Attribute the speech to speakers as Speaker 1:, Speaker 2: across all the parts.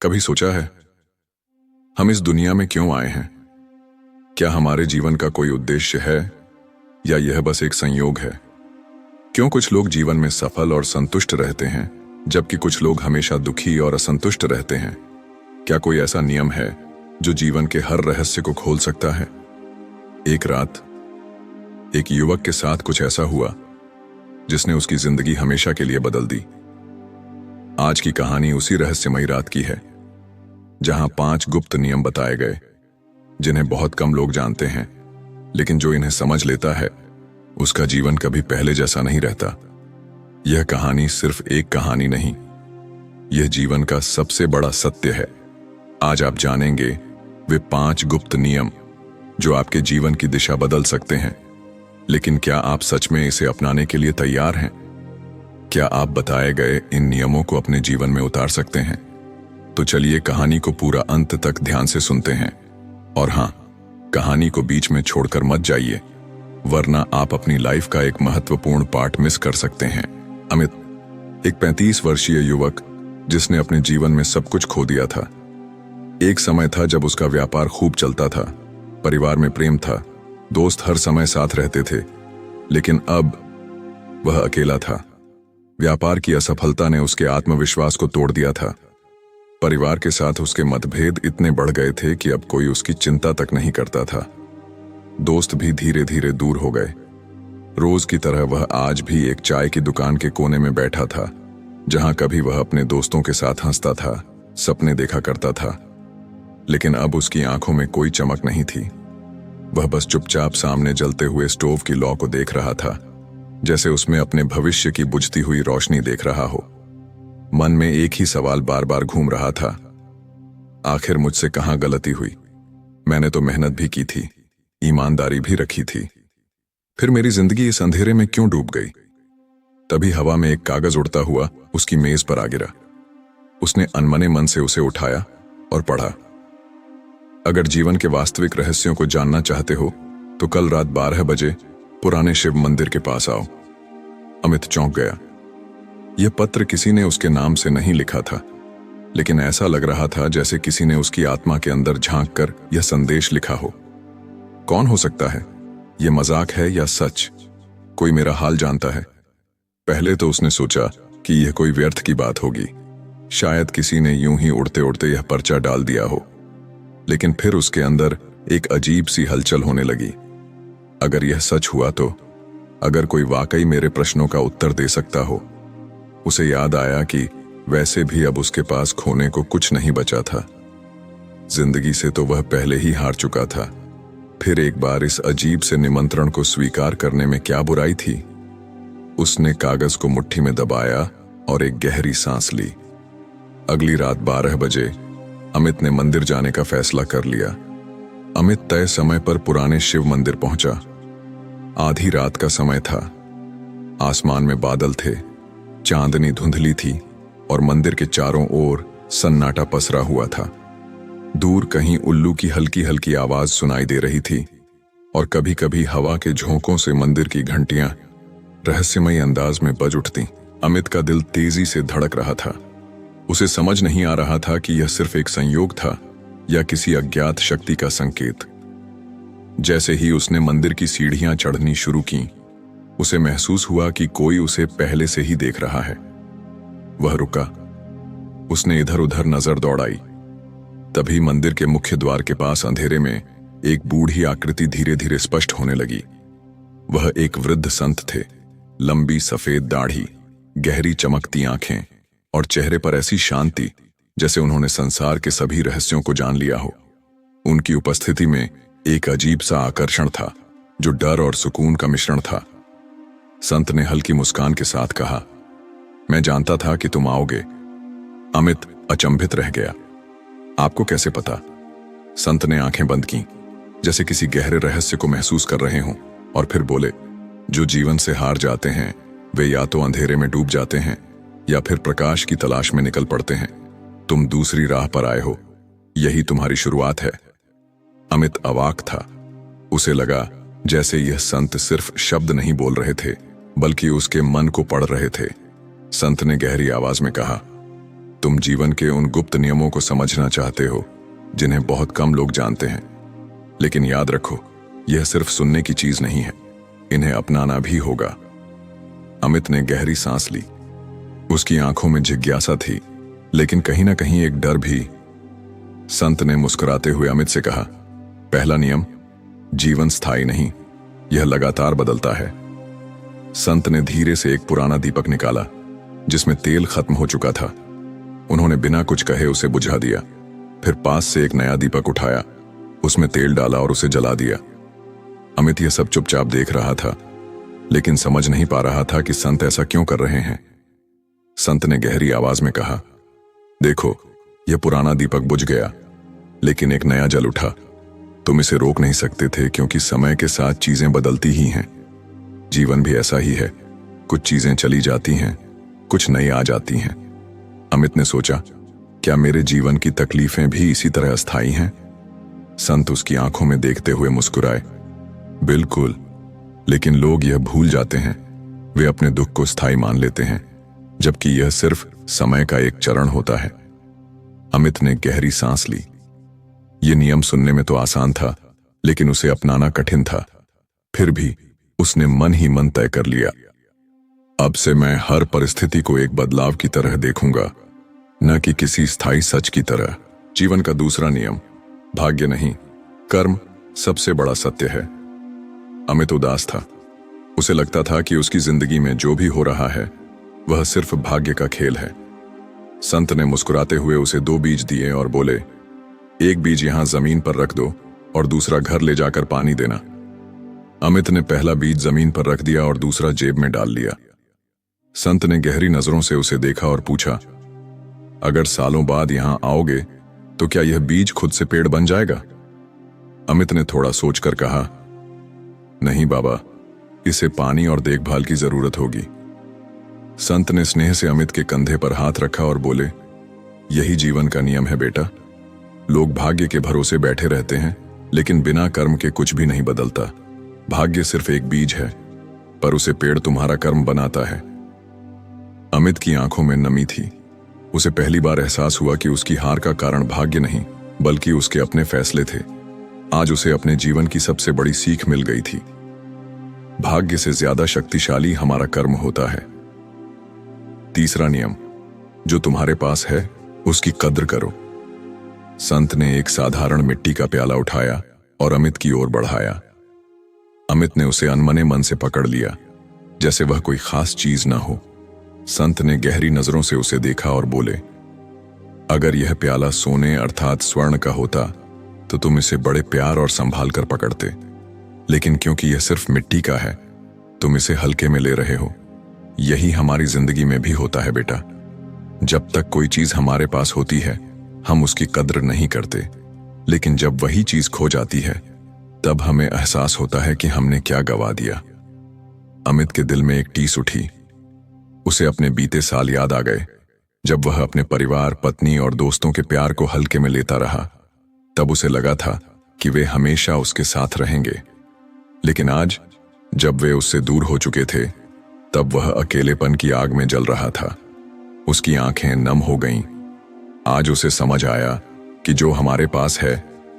Speaker 1: कभी सोचा है हम इस दुनिया में क्यों आए हैं? क्या हमारे जीवन का कोई उद्देश्य है या यह बस एक संयोग है? क्यों कुछ लोग जीवन में सफल और संतुष्ट रहते हैं जबकि कुछ लोग हमेशा दुखी और असंतुष्ट रहते हैं? क्या कोई ऐसा नियम है जो जीवन के हर रहस्य को खोल सकता है? एक रात एक युवक के साथ कुछ ऐसा हुआ जिसने उसकी जिंदगी हमेशा के लिए बदल दी। आज की कहानी उसी रहस्यमयी रात की है जहां 5 गुप्त नियम बताए गए जिन्हें बहुत कम लोग जानते हैं, लेकिन जो इन्हें समझ लेता है उसका जीवन कभी पहले जैसा नहीं रहता। यह कहानी सिर्फ एक कहानी नहीं, यह जीवन का सबसे बड़ा सत्य है। आज आप जानेंगे वे 5 गुप्त नियम जो आपके जीवन की दिशा बदल सकते हैं। लेकिन क्या आप सच में इसे अपनाने के लिए तैयार हैं? क्या आप बताए गए इन नियमों को अपने जीवन में उतार सकते हैं? तो चलिए कहानी को पूरा अंत तक ध्यान से सुनते हैं। और हां, कहानी को बीच में छोड़कर मत जाइए, वरना आप अपनी लाइफ का एक महत्वपूर्ण पार्ट मिस कर सकते हैं। अमित, एक 35 वर्षीय युवक जिसने अपने जीवन में सब कुछ खो दिया था। एक समय था जब उसका व्यापार खूब चलता था, परिवार में प्रेम था, दोस्त हर समय साथ रहते थे, लेकिन अब वह अकेला था। व्यापार की असफलता ने उसके आत्मविश्वास को तोड़ दिया था। परिवार के साथ उसके मतभेद इतने बढ़ गए थे कि अब कोई उसकी चिंता तक नहीं करता था। दोस्त भी धीरे धीरे दूर हो गए। रोज की तरह वह आज भी एक चाय की दुकान के कोने में बैठा था, जहां कभी वह अपने दोस्तों के साथ हंसता था, सपने देखा करता था। लेकिन अब उसकी आंखों में कोई चमक नहीं थी। वह बस चुपचाप सामने जलते हुए स्टोव की लौ को देख रहा था, जैसे उसमें अपने भविष्य की बुझती हुई रोशनी देख रहा हो। मन में एक ही सवाल बार बार घूम रहा था, आखिर मुझसे कहां गलती हुई? मैंने तो मेहनत भी की थी, ईमानदारी भी रखी थी, फिर मेरी जिंदगी इस अंधेरे में क्यों डूब गई? तभी हवा में एक कागज उड़ता हुआ उसकी मेज पर आ गिरा। उसने अनमने मन से उसे उठाया और पढ़ा। अगर जीवन के वास्तविक रहस्यों को जानना चाहते हो तो कल रात 12 बजे पुराने शिव मंदिर के पास आओ। अमित चौंक गया। यह पत्र किसी ने उसके नाम से नहीं लिखा था, लेकिन ऐसा लग रहा था जैसे किसी ने उसकी आत्मा के अंदर झांक कर यह संदेश लिखा हो। कौन हो सकता है? यह मजाक है या सच? कोई मेरा हाल जानता है? पहले तो उसने सोचा कि यह कोई व्यर्थ की बात होगी, शायद किसी ने यूं ही उड़ते उड़ते यह पर्चा डाल दिया हो। लेकिन फिर उसके अंदर एक अजीब सी हलचल होने लगी। अगर यह सच हुआ तो, अगर कोई वाकई मेरे प्रश्नों का उत्तर दे सकता हो। उसे याद आया कि वैसे भी अब उसके पास खोने को कुछ नहीं बचा था। जिंदगी से तो वह पहले ही हार चुका था, फिर एक बार इस अजीब से निमंत्रण को स्वीकार करने में क्या बुराई थी? उसने कागज को मुट्ठी में दबाया और एक गहरी सांस ली। अगली रात 12 बजे अमित ने मंदिर जाने का फैसला कर लिया। अमित तय समय पर पुराने शिव मंदिर पहुंचा। आधी रात का समय था, आसमान में बादल थे, चांदनी धुंधली थी और मंदिर के चारों ओर सन्नाटा पसरा हुआ था। दूर कहीं उल्लू की हल्की हल्की आवाज सुनाई दे रही थी और कभी कभी हवा के झोंकों से मंदिर की घंटियां रहस्यमयी अंदाज में बज उठती। अमित का दिल तेजी से धड़क रहा था। उसे समझ नहीं आ रहा था कि यह सिर्फ एक संयोग था या किसी अज्ञात शक्ति का संकेत। जैसे ही उसने मंदिर की सीढ़ियां चढ़नी शुरू की, उसे महसूस हुआ कि कोई उसे पहले से ही देख रहा है। वह रुका, उसने इधर उधर नजर दौड़ाई। तभी मंदिर के मुख्य द्वार के पास अंधेरे में एक बूढ़ी आकृति धीरे धीरे स्पष्ट होने लगी। वह एक वृद्ध संत थे। लंबी सफेद दाढ़ी, गहरी चमकती आंखें और चेहरे पर ऐसी शांति जैसे उन्होंने संसार के सभी रहस्यों को जान लिया हो। उनकी उपस्थिति में एक अजीब सा आकर्षण था जो डर और सुकून का मिश्रण था। संत ने हल्की मुस्कान के साथ कहा, मैं जानता था कि तुम आओगे। अमित अचंभित रह गया। आपको कैसे पता? संत ने आंखें बंद की, जैसे किसी गहरे रहस्य को महसूस कर रहे हों, और फिर बोले, जो जीवन से हार जाते हैं वे या तो अंधेरे में डूब जाते हैं या फिर प्रकाश की तलाश में निकल पड़ते हैं। तुम दूसरी राह पर आए हो, यही तुम्हारी शुरुआत है। अमित अवाक था। उसे लगा जैसे यह संत सिर्फ शब्द नहीं बोल रहे थे, बल्कि उसके मन को पढ़ रहे थे। संत ने गहरी आवाज में कहा, तुम जीवन के उन गुप्त नियमों को समझना चाहते हो जिन्हें बहुत कम लोग जानते हैं। लेकिन याद रखो, यह सिर्फ सुनने की चीज नहीं है, इन्हें अपनाना भी होगा। अमित ने गहरी सांस ली। उसकी आंखों में जिज्ञासा थी, लेकिन कहीं ना कहीं एक डर भी। संत ने मुस्कुराते हुए अमित से कहा, पहला नियम, जीवन स्थायी नहीं, यह लगातार बदलता है। संत ने धीरे से एक पुराना दीपक निकाला जिसमें तेल खत्म हो चुका था। उन्होंने बिना कुछ कहे उसे बुझा दिया। फिर पास से एक नया दीपक उठाया, उसमें तेल डाला और उसे जला दिया। अमित यह सब चुपचाप देख रहा था, लेकिन समझ नहीं पा रहा था कि संत ऐसा क्यों कर रहे हैं। संत ने गहरी आवाज में कहा, देखो, यह पुराना दीपक बुझ गया, लेकिन एक नया जल उठा। तुम इसे रोक नहीं सकते थे, क्योंकि समय के साथ चीजें बदलती ही हैं। जीवन भी ऐसा ही है, कुछ चीजें चली जाती हैं, कुछ नई आ जाती हैं। अमित ने सोचा, क्या मेरे जीवन की तकलीफें भी इसी तरह अस्थायी हैं? संत उसकी आंखों में देखते हुए मुस्कुराए, बिल्कुल, लेकिन लोग यह भूल जाते हैं। वे अपने दुख को स्थायी मान लेते हैं, जबकि यह सिर्फ समय का एक चरण होता है। अमित ने गहरी सांस ली। यह नियम सुनने में तो आसान था, लेकिन उसे अपनाना कठिन था। फिर भी उसने मन ही मन तय कर लिया, अब से मैं हर परिस्थिति को एक बदलाव की तरह देखूंगा, न कि किसी स्थायी सच की तरह। जीवन का दूसरा नियम, भाग्य नहीं, कर्म सबसे बड़ा सत्य है। अमित उदास था। उसे लगता था कि उसकी जिंदगी में जो भी हो रहा है वह सिर्फ भाग्य का खेल है। संत ने मुस्कुराते हुए उसे 2 बीज दिए और बोले, एक बीज यहां जमीन पर रख दो और दूसरा घर ले जाकर पानी देना। अमित ने पहला बीज जमीन पर रख दिया और दूसरा जेब में डाल लिया। संत ने गहरी नजरों से उसे देखा और पूछा, अगर सालों बाद यहां आओगे तो क्या यह बीज खुद से पेड़ बन जाएगा? अमित ने थोड़ा सोचकर कहा, नहीं बाबा, इसे पानी और देखभाल की जरूरत होगी। संत ने स्नेह से अमित के कंधे पर हाथ रखा और बोले, यही जीवन का नियम है बेटा। लोग भाग्य के भरोसे बैठे रहते हैं, लेकिन बिना कर्म के कुछ भी नहीं बदलता। भाग्य सिर्फ एक बीज है, पर उसे पेड़ तुम्हारा कर्म बनाता है। अमित की आंखों में नमी थी। उसे पहली बार एहसास हुआ कि उसकी हार का कारण भाग्य नहीं, बल्कि उसके अपने फैसले थे। आज उसे अपने जीवन की सबसे बड़ी सीख मिल गई थी। भाग्य से ज्यादा शक्तिशाली हमारा कर्म होता है। तीसरा नियम, जो तुम्हारे पास है उसकी कद्र करो। संत ने एक साधारण मिट्टी का प्याला उठाया और अमित की ओर बढ़ाया। अमित ने उसे अनमने मन से पकड़ लिया, जैसे वह कोई खास चीज ना हो। संत ने गहरी नजरों से उसे देखा और बोले, अगर यह प्याला सोने अर्थात स्वर्ण का होता तो तुम इसे बड़े प्यार और संभाल कर पकड़ते, लेकिन क्योंकि यह सिर्फ मिट्टी का है, तुम इसे हल्के में ले रहे हो। यही हमारी जिंदगी में भी होता है बेटा। जब तक कोई चीज हमारे पास होती है हम उसकी कद्र नहीं करते, लेकिन जब वही चीज खो जाती है तब हमें एहसास होता है कि हमने क्या गवा दिया। अमित के दिल में एक टीस उठी। उसे अपने बीते साल याद आ गए, जब वह अपने परिवार, पत्नी और दोस्तों के प्यार को हल्के में लेता रहा। तब उसे लगा था कि वे हमेशा उसके साथ रहेंगे, लेकिन आज जब वे उससे दूर हो चुके थे तब वह अकेलेपन की आग में जल रहा था। उसकी आंखें नम हो गईं। आज उसे समझ आया कि जो हमारे पास है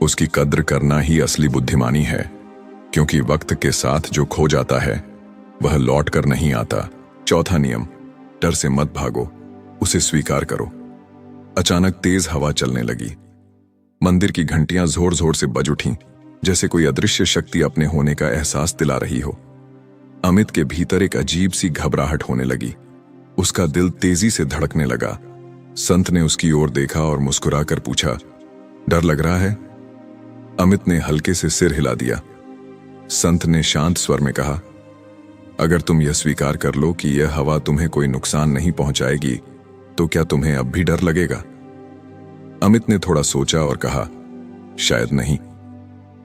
Speaker 1: उसकी कद्र करना ही असली बुद्धिमानी है, क्योंकि वक्त के साथ जो खो जाता है वह लौट कर नहीं आता। चौथा नियम, डर से मत भागो, उसे स्वीकार करो। अचानक तेज हवा चलने लगी। मंदिर की घंटियां जोर जोर से बज उठीं, जैसे कोई अदृश्य शक्ति अपने होने का एहसास दिला रही हो। अमित के भीतर एक अजीब सी घबराहट होने लगी। उसका दिल तेजी से धड़कने लगा। संत ने उसकी ओर देखा और मुस्कुराकर पूछा, डर लग रहा है? अमित ने हल्के से सिर हिला दिया। संत ने शांत स्वर में कहा, अगर तुम यह स्वीकार कर लो कि यह हवा तुम्हें कोई नुकसान नहीं पहुंचाएगी, तो क्या तुम्हें अब भी डर लगेगा? अमित ने थोड़ा सोचा और कहा, शायद नहीं।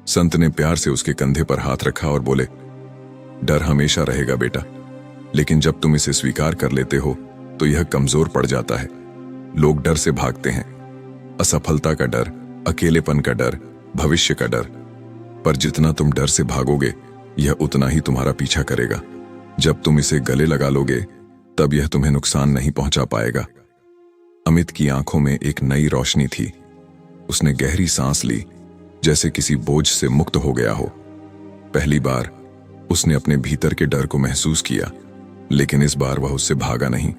Speaker 1: संत ने प्यार से उसके कंधे पर हाथ रखा और बोले, डर हमेशा रहेगा बेटा, लेकिन जब तुम इसे स्वीकार कर लेते हो तो यह कमजोर पड़ जाता है। लोग डर से भागते हैं, असफलता का डर, अकेलेपन का डर, भविष्य का डर। पर जितना तुम डर से भागोगे यह उतना ही तुम्हारा पीछा करेगा। जब तुम इसे गले लगा लोगे तब यह तुम्हें नुकसान नहीं पहुंचा पाएगा। अमित की आंखों में एक नई रोशनी थी। उसने गहरी सांस ली, जैसे किसी बोझ से मुक्त हो गया हो। पहली बार उसने अपने भीतर के डर को महसूस किया, लेकिन इस बार वह उससे भागा नहीं।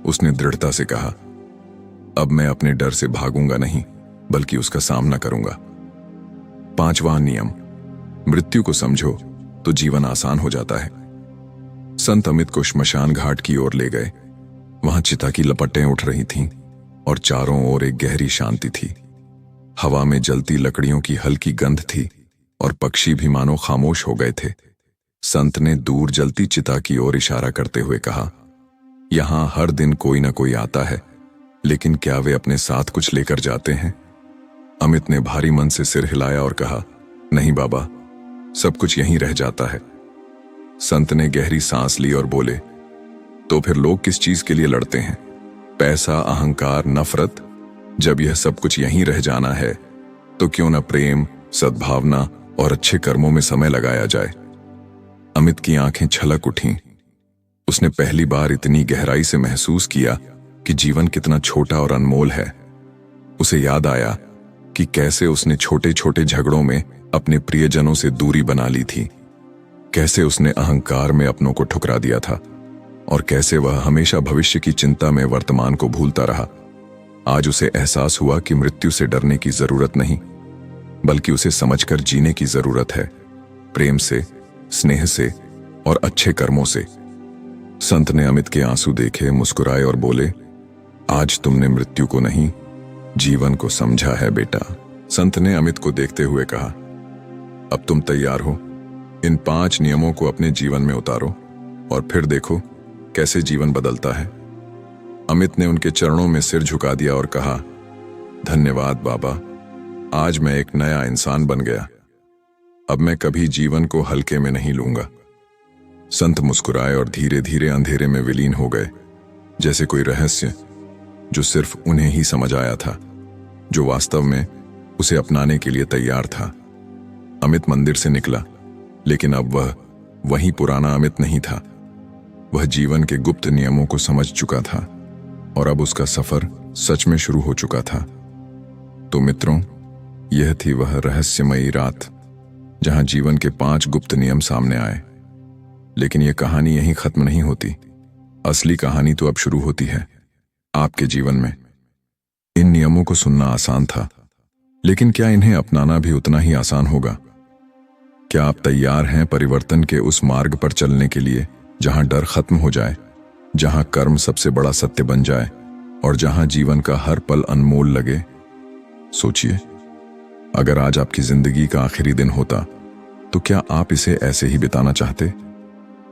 Speaker 1: उसने दृढ़ता से कहा, अब मैं अपने डर से भागूंगा नहीं, बल्कि उसका सामना करूंगा। 5वां नियम, मृत्यु को समझो तो जीवन आसान हो जाता है। संत अमित को श्मशान घाट की ओर ले गए। वहां चिता की लपटें उठ रही थीं और चारों ओर एक गहरी शांति थी। हवा में जलती लकड़ियों की हल्की गंध थी और पक्षी भी मानो खामोश हो गए थे। संत ने दूर जलती चिता की ओर इशारा करते हुए कहा, यहां हर दिन कोई ना कोई आता है, लेकिन क्या वे अपने साथ कुछ लेकर जाते हैं? अमित ने भारी मन से सिर हिलाया और कहा, नहीं बाबा, सब कुछ यहीं रह जाता है। संत ने गहरी सांस ली और बोले, तो फिर लोग किस चीज के लिए लड़ते हैं? पैसा, अहंकार, नफरत? जब यह सब कुछ यहीं रह जाना है, तो क्यों न प्रेम, सद्भावना और अच्छे कर्मों में समय लगाया जाए। अमित की आंखें छलक उठीं। उसने पहली बार इतनी गहराई से महसूस किया कि जीवन कितना छोटा और अनमोल है। उसे याद आया कि कैसे उसने छोटे छोटे झगड़ों में अपने प्रियजनों से दूरी बना ली थी, कैसे उसने अहंकार में अपनों को ठुकरा दिया था और कैसे वह हमेशा भविष्य की चिंता में वर्तमान को भूलता रहा। आज उसे एहसास हुआ कि मृत्यु से डरने की जरूरत नहीं, बल्कि उसे समझकर जीने की जरूरत है, प्रेम से, स्नेह से और अच्छे कर्मों से। संत ने अमित के आंसू देखे, मुस्कुराए और बोले, आज तुमने मृत्यु को नहीं, जीवन को समझा है बेटा। संत ने अमित को देखते हुए कहा, अब तुम तैयार हो? इन 5 नियमों को अपने जीवन में उतारो और फिर देखो कैसे जीवन बदलता है। अमित ने उनके चरणों में सिर झुका दिया और कहा, धन्यवाद बाबा, आज मैं एक नया इंसान बन गया। अब मैं कभी जीवन को हल्के में नहीं लूंगा। संत मुस्कुराए और धीरे धीरे अंधेरे में विलीन हो गए, जैसे कोई रहस्य जो सिर्फ उन्हें ही समझ आया था, जो वास्तव में उसे अपनाने के लिए तैयार था। अमित मंदिर से निकला, लेकिन अब वह वही पुराना अमित नहीं था। वह जीवन के गुप्त नियमों को समझ चुका था और अब उसका सफर सच में शुरू हो चुका था। तो मित्रों, यह थी वह रहस्यमयी रात जहां जीवन के 5 गुप्त नियम सामने आए। लेकिन यह कहानी यहीं खत्म नहीं होती। असली कहानी तो अब शुरू होती है आपके जीवन में। इन नियमों को सुनना आसान था, लेकिन क्या इन्हें अपनाना भी उतना ही आसान होगा? क्या आप तैयार हैं परिवर्तन के उस मार्ग पर चलने के लिए जहां डर खत्म हो जाए, जहां कर्म सबसे बड़ा सत्य बन जाए और जहां जीवन का हर पल अनमोल लगे? सोचिए, अगर आज आपकी जिंदगी का आखिरी दिन होता, तो क्या आप इसे ऐसे ही बिताना चाहते?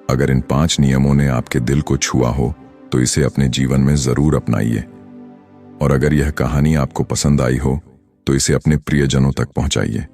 Speaker 1: अगर इन 5 नियमों ने आपके दिल को छुआ हो, तो इसे अपने जीवन में जरूर अपनाइए। और अगर यह कहानी आपको पसंद आई हो, तो इसे अपने प्रियजनों तक पहुंचाइए।